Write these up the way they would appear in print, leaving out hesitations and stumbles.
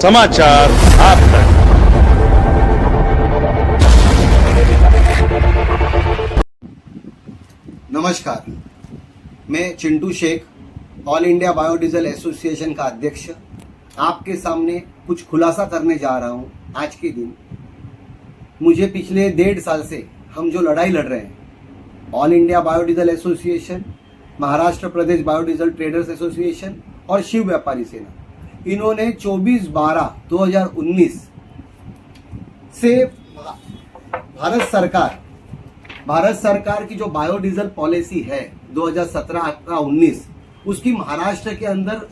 समाचार आप तक। नमस्कार, मैं Chintu Shaikh, all India biodiesel association का अध्यक्ष, आपके सामने कुछ खुलासा करने जा रहा हूं। आज के दिन मुझे पिछले 1.5 साल से हम जो लड़ाई लड़ रहे हैं, all India biodiesel association, Maharashtra Pradesh biodiesel traders association और शिव व्यापारी सेना, इन्होंने 24/12/2019 से भारत सरकार की जो बायोडीजल पॉलिसी है 2017-18-19, उसकी महाराष्ट्र के अंदर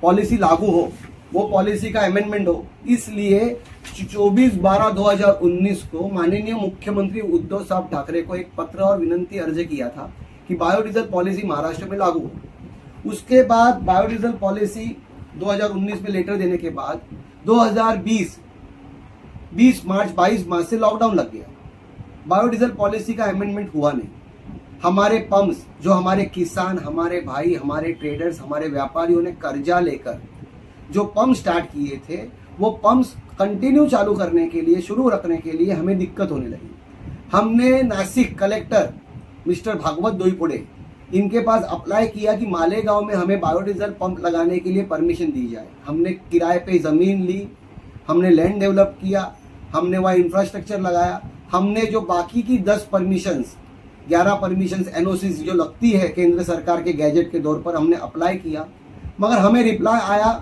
पॉलिसी लागू हो, वो पॉलिसी का अमेंडमेंट हो, इसलिए 24/12/2019 को माननीय मुख्यमंत्री उद्धव साहब ठाकरे को एक पत्र और विनंती अर्ज किया था कि बायोडीजल पॉलिसी महाराष्ट्र में लागू हो। उसके बाद बायोडीजल पॉलिसी 2019 में लेटर देने के बाद 22 मार्च से लॉकडाउन लग गया। बायोडीजल पॉलिसी का अमेंडमेंट हुआ नहीं। हमारे पंप्स, जो हमारे किसान, हमारे भाई, हमारे ट्रेडर्स, हमारे व्यापारियों ने कर्जा लेकर जो पंप स्टार्ट किए थे, वो पंप्स कंटिन्यू चालू करने के लिए, शुरू रखने के लिए हमें दिक्कत होने लगी। हमने नासिक कलेक्टर मिस्टर भागवत डोईफोडे, इनके पास अप्लाई किया कि मालेगांव में हमें बायोडीजल पंप लगाने के लिए परमिशन दी जाए। हमने किराए पे ज़मीन ली, हमने लैंड डेवलप किया, हमने वहाँ इंफ्रास्ट्रक्चर लगाया। हमने जो बाकी की 10 परमिशंस, 11 परमिशंस एनओसीज जो लगती है केंद्र सरकार के गैजेट के दौर पर, हमने अप्लाई किया, मगर हमें रिप्लाई आया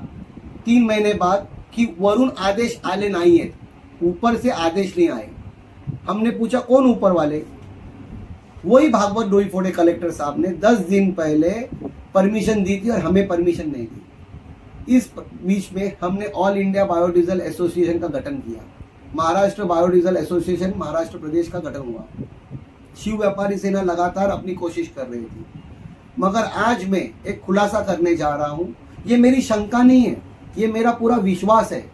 3 महीने बाद कि वरून आदेश आले नहीं है, ऊपर से आदेश नहीं आए। हमने पूछा कौन ऊपर वाले? वही भागवत डोईफोडे कलेक्टर साहब ने 10 दिन पहले परमिशन दी थी और हमें परमिशन नहीं दी। इस बीच में हमने ऑल इंडिया बायोडीजल एसोसिएशन का गठन किया। महाराष्ट्र बायोडीजल एसोसिएशन महाराष्ट्र प्रदेश का गठन हुआ। शिव व्यापारी सेना लगातार अपनी कोशिश कर रही थी, मगर आज मैं एक खुलासा करने जा रहा हूं। ये मेरी शंका नहीं है, ये मेरा पूरा विश्वास है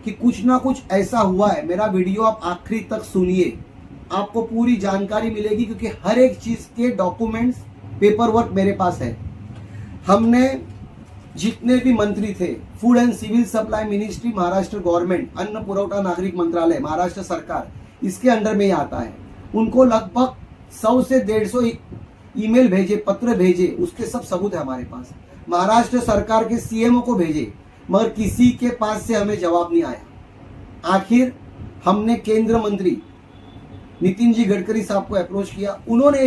कि कुछ ना कुछ ऐसा हुआ है। मेरा वीडियो आप आखिरी तक सुनिए, आपको पूरी जानकारी मिलेगी, क्योंकि हर एक चीज के डॉक्यूमेंट्स, पेपर वर्क मेरे पास है। हमने जितने भी मंत्री थे, food and civil supply ministry Maharashtra government, अन्न पुरवठा नागरिक मंत्रालय महाराष्ट्र सरकार, इसके अंडर में ही आता है, उनको लगभग 100 से 150 ईमेल भेजे, पत्र भेजे, उसके सब सबूत है हमारे पास। महाराष्ट्र सरकार के सीएमओ को भेजे, मगर किसी के पास से हमें जवाब नहीं आया। आखिर हमने केंद्र मंत्री नितिन जी गडकरी साहब को अप्रोच किया। उन्होंने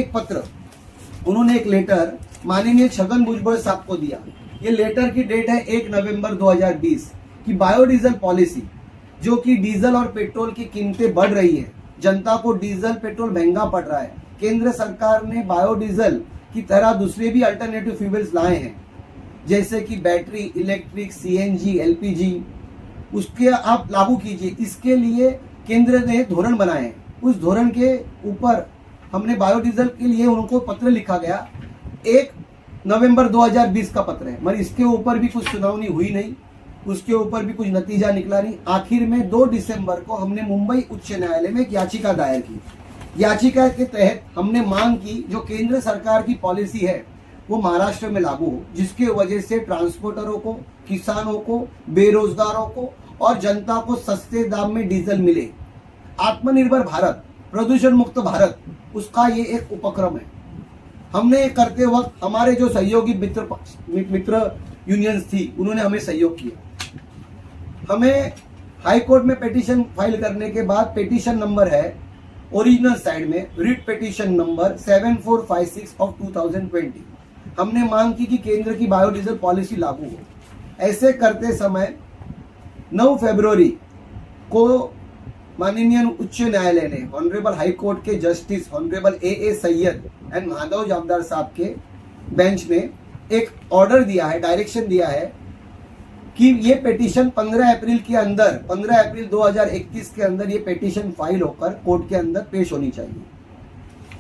एक लेटर माननीय छगन भुजबल साहब को दिया। ये लेटर की डेट है 1 नवंबर 2020 की बायोडीजल पॉलिसी, जो कि डीजल और पेट्रोल की कीमतें बढ़ रही है, जनता को डीजल पेट्रोल महंगा पड़ रहा है। केंद्र सरकार ने बायोडीजल की तरह दूसरे भी अल्टरनेटिव फ्यूल्स लाए हैं, जैसे कि बैटरी, इलेक्ट्रिक, सीएनजी, एलपीजी, उसके आप लागू कीजिए। इसके लिए केंद्र ने धोरण बनाए हैं। उस धोरण के ऊपर हमने बायोडीजल के लिए उनको पत्र लिखा गया। 1 नवंबर 2020 का पत्र है, मगर इसके ऊपर भी कुछ सुनावनी हुई नहीं, उसके ऊपर भी कुछ नतीजा निकला नहीं। आखिर में 2 दिसंबर को हमने मुंबई उच्च न्यायालय में एक याचिका दायर की। याचिका के तहत हमने मांग की, जो केंद्र सरकार की पॉलिसी है वो महाराष्ट्र में लागू हो, जिसके वजह से ट्रांसपोर्टरों को, किसानों को, बेरोजगारों को और जनता को सस्ते दाम में डीजल मिले। आत्मनिर्भर भारत, प्रदूषण मुक्त भारत, उसका ये एक उपक्रम है। हमने ये करते वक्त हमारे जो सहयोगी मित्र यूनियंस थी, उन्होंने हमें सहयोग किया। हमें हाई कोर्ट में पिटीशन फाइल करने के बाद, पिटीशन नंबर है ओरिजिनल साइड में, रिट पिटीशन नंबर 7456 ऑफ 2020, हमने मांग की कि केंद्र की बायोडीजल पॉलिसी लागू हो। ऐसे करते समय 9 फरवरी को माननीय उच्च न्यायालय ने, ऑनरेबल हाई कोर्ट के justice honourable A Syed and Madhav Jamdar साहब के बेंच ने एक ऑर्डर दिया है, डायरेक्शन दिया है कि ये पिटीशन 15 अप्रैल के अंदर, 15 अप्रैल 2021 के अंदर ये पिटीशन फाइल होकर कोर्ट के अंदर पेश होनी चाहिए।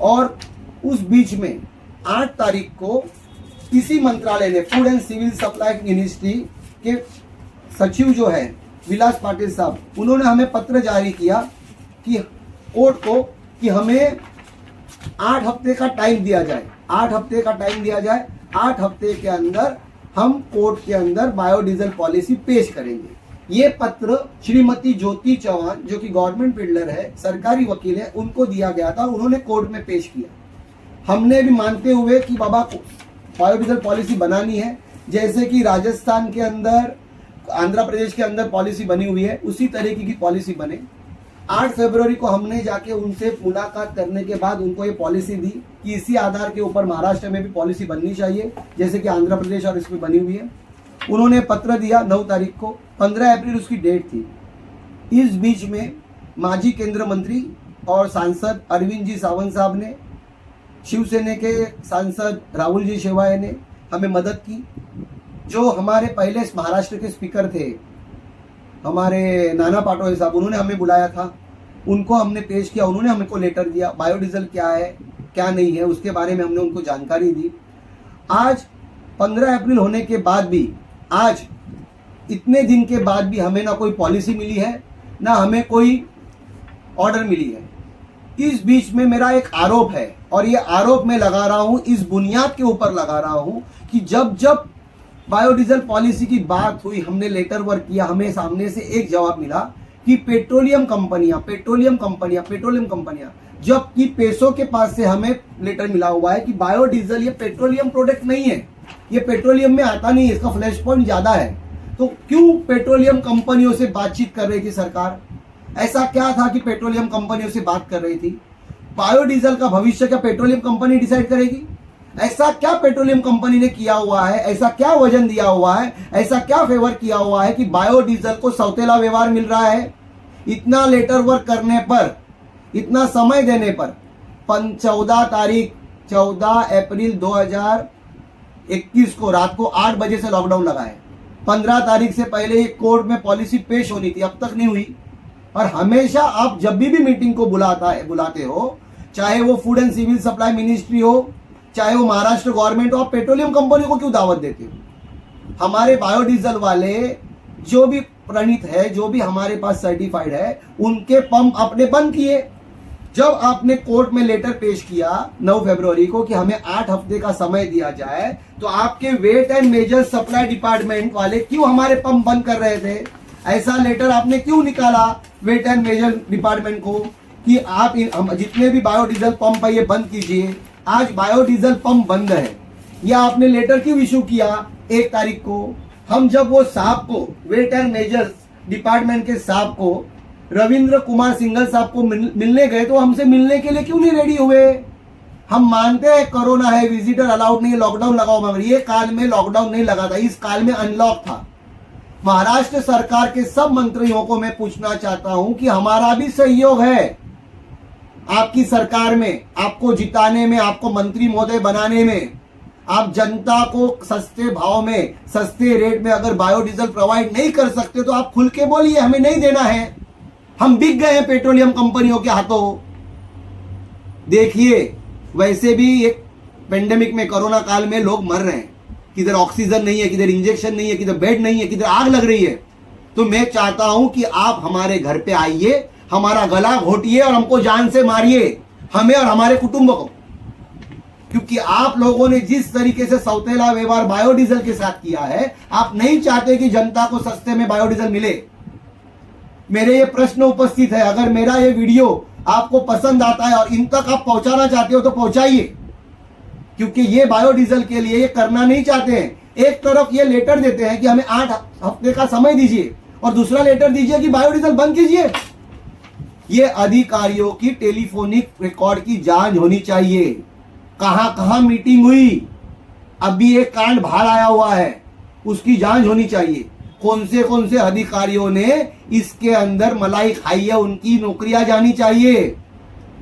और उस बीच में 8 तारीख को इसी मंत्रालय ने, food and civil supply ministry के सचिव जो है विलास पाटिल साहब, उन्होंने हमें पत्र जारी किया कि कोर्ट को कि हमें 8 हफ्ते का टाइम दिया जाए। 8 हफ्ते का टाइम दिया जाए। 8 हफ्ते के अंदर हम कोर्ट के अंदर बायोडीजल पॉलिसी पेश करेंगे। ये पत्र श्रीमती ज्योति चौहान जो कि गवर्नमेंट बिल्डर है, सरकारी वकील है, उनको दिया गया था। उन्होंने कोर्ट में पेश किया। हमने भी मानते हुए कि बाबा को बायोडीजल पॉलिसी बनानी है, जैसे कि राजस्थान के अंदर, आंध्र प्रदेश के अंदर पॉलिसी बनी हुई है, उसी तरीके की पॉलिसी बने। 8 फरवरी को हमने जाके उनसे मुलाकात करने के बाद उनको ये पॉलिसी दी कि इसी आधार के ऊपर महाराष्ट्र में भी पॉलिसी बननी चाहिए, जैसे कि आंध्र प्रदेश और इसमें बनी हुई है। उन्होंने पत्र दिया 9 तारीख को, 15 अप्रैल उसकी डेट थी। इस बीच में माजी केंद्र मंत्री और सांसद अरविंद जी सावंत साहब ने, शिवसेना के सांसद राहुल जी शेवाये ने हमें मदद की। जो हमारे पहले महाराष्ट्र के स्पीकर थे, हमारे नाना पाटोले साहब, उन्होंने हमें बुलाया था, उनको हमने पेश किया। उन्होंने हमको लेटर दिया, बायोडीजल क्या है क्या नहीं है उसके बारे में हमने उनको जानकारी दी। आज 15 अप्रैल होने के बाद भी, आज इतने दिन के बाद भी हमें ना कोई पॉलिसी मिली है, ना हमें कोई ऑर्डर मिली है। इस बीच में मेरा एक आरोप है, और ये आरोप मैं लगा रहा हूं, इस बुनियाद के ऊपर लगा रहा हूं कि जब जब बायोडीजल पॉलिसी की बात हुई, हमने लेटर वर्क किया, हमें सामने से एक जवाब मिला कि पेट्रोलियम कंपनियां, जबकि पैसों के पास से हमें लेटर मिला हुआ है कि बायोडीजल ये पेट्रोलियम प्रोडक्ट नहीं है, ये पेट्रोलियम में आता नहीं है, इसका फ्लैश पॉइंट ज्यादा है। तो क्यों पेट्रोलियम कंपनियों से बातचीत कर रही थी सरकार? ऐसा क्या था कि पेट्रोलियम कंपनियों से बात कर रही थी? बायोडीजल का भविष्य क्या पेट्रोलियम कंपनी डिसाइड करेगी? ऐसा क्या पेट्रोलियम कंपनी ने किया हुआ है, ऐसा क्या वजन दिया हुआ है, ऐसा क्या फेवर किया हुआ है कि बायोडीजल को सौतेला व्यवहार मिल रहा है? इतना लेटर वर्क करने पर, इतना समय देने पर 14 अप्रैल 2021 को रात को 8 बजे से लॉकडाउन लगा है। 15 तारीख से पहले ये कोर्ट में पॉलिसी पेश होनी थी, अब तक नहीं हुई। और हमेशा आप जब भी मीटिंग को बुलाते हो, चाहे वो food and civil supply ministry हो, चाहे वो महाराष्ट्र गवर्नमेंट हो, आप पेट्रोलियम कंपनी को क्यों दावत देते हो? हमारे बायोडीजल वाले जो भी प्रणीत है, जो भी हमारे पास सर्टिफाइड है, उनके पंप आपने बंद किए। जब आपने कोर्ट में लेटर पेश किया 9 फरवरी को कि हमें 8 हफ्ते का समय दिया जाए, तो आपके weight and measure supply department वाले क्यों हमारे पंप बंद कर रहे थे? ऐसा लेटर आपने क्यों निकाला वेट एंड मेजर डिपार्टमेंट को कि आप जितने भी बायोडीजल पंप है ये बंद कीजिए? आज बायोडीजल पंप बंद है, यह आपने लेटर क्यों इशू किया 1 तारीख को? हम जब वो साहब को, वेट एंड मेजर डिपार्टमेंट के साहब को, रविंद्र कुमार सिंघल साहब को मिलने गए, तो हमसे मिलने के लिए क्यों नहीं रेडी हुए? हम मानते हैं कोरोना है, विजिटर अलाउड नहीं है, लॉकडाउन लगाओ, मगर ये काल में लॉकडाउन नहीं लगा था, इस काल में अनलॉक था। महाराष्ट्र सरकार के सब मंत्रियों को मैं पूछना चाहता हूं कि हमारा भी सहयोग है आपकी सरकार में, आपको जिताने में, आपको मंत्री महोदय बनाने में। आप जनता को सस्ते भाव में, सस्ते रेट में अगर बायोडीजल प्रोवाइड नहीं कर सकते, तो आप खुल के बोलिए हमें नहीं देना है, हम बिक गए हैं पेट्रोलियम कंपनियों के हाथों। देखिए, वैसे भी एक पेंडेमिक में, कोरोना काल में लोग मर रहे हैं, किधर ऑक्सीजन नहीं है, किधर इंजेक्शन नहीं है, किधर बेड नहीं है, किधर आग लग रही है। तो मैं चाहता हूं कि आप हमारे घर पे आइए, हमारा गला घोटिए और हमको जान से मारिए, हमें और हमारे कुटुंब को। क्योंकि आप लोगों ने जिस तरीके से सौतेला व्यवहार बायोडीजल के साथ किया है, आप नहीं चाहते कि जनता को सस्ते में बायोडीजल मिले। मेरे ये प्रश्न उपस्थित है, अगर मेरा ये वीडियो आपको पसंद आता है और इन तक आप पहुंचाना चाहते हो तो पहुंचाइए, क्योंकि ये बायोडीजल के लिए ये करना नहीं चाहते हैं। एक तरफ ये लेटर देते हैं कि हमें 8 हफ्ते का समय दीजिए, और दूसरा लेटर दीजिए कि बायोडीजल बंद कीजिए। ये अधिकारियों की टेलीफोनिक रिकॉर्ड की जांच होनी चाहिए, कहां कहां मीटिंग हुई। अभी एक कांड बाहर आया हुआ है, उसकी जांच होनी चाहिए। कौन से अधिकारियों ने इसके अंदर मलाई खाई है, उनकी नौकरियां जानी चाहिए।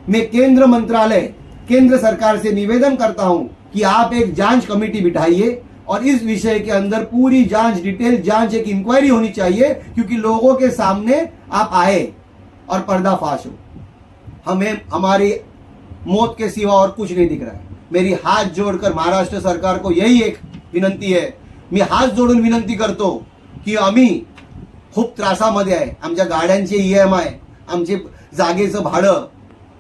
मैं केंद्र मंत्रालय, केंद्र सरकार से निवेदन करता हूं कि आप एक जांच कमेटी बिठाइए और इस विषय के अंदर पूरी जांच, डिटेल जांच, एक इंक्वायरी होनी चाहिए, क्योंकि लोगों के सामने आप आए और पर्दाफाश हो। हमें हमारी मौत के सिवा और कुछ नहीं दिख रहा है। मेरी हात जोडकर महाराष्ट्र सरकार को यही एक विनंती आहे, मी हात जोडून विनंती करतो की आम्ही खूप त्रासामध्ये आहे। आमच्या गाड्यांचे EMI, आमचे जागेचं भाडं,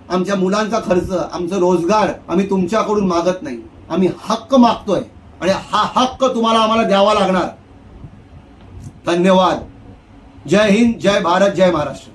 आमच्या मुलांचा खर्च, आमचा रोजगार आम्ही तुमच्याकडून मागत नाही, आम्ही हक्क मागतोय आणि हा हक्क तुम्हाला आम्हाला द्यावा लागणार। धन्यवाद। जय हिंद, जय भारत, जय महाराष्ट्र।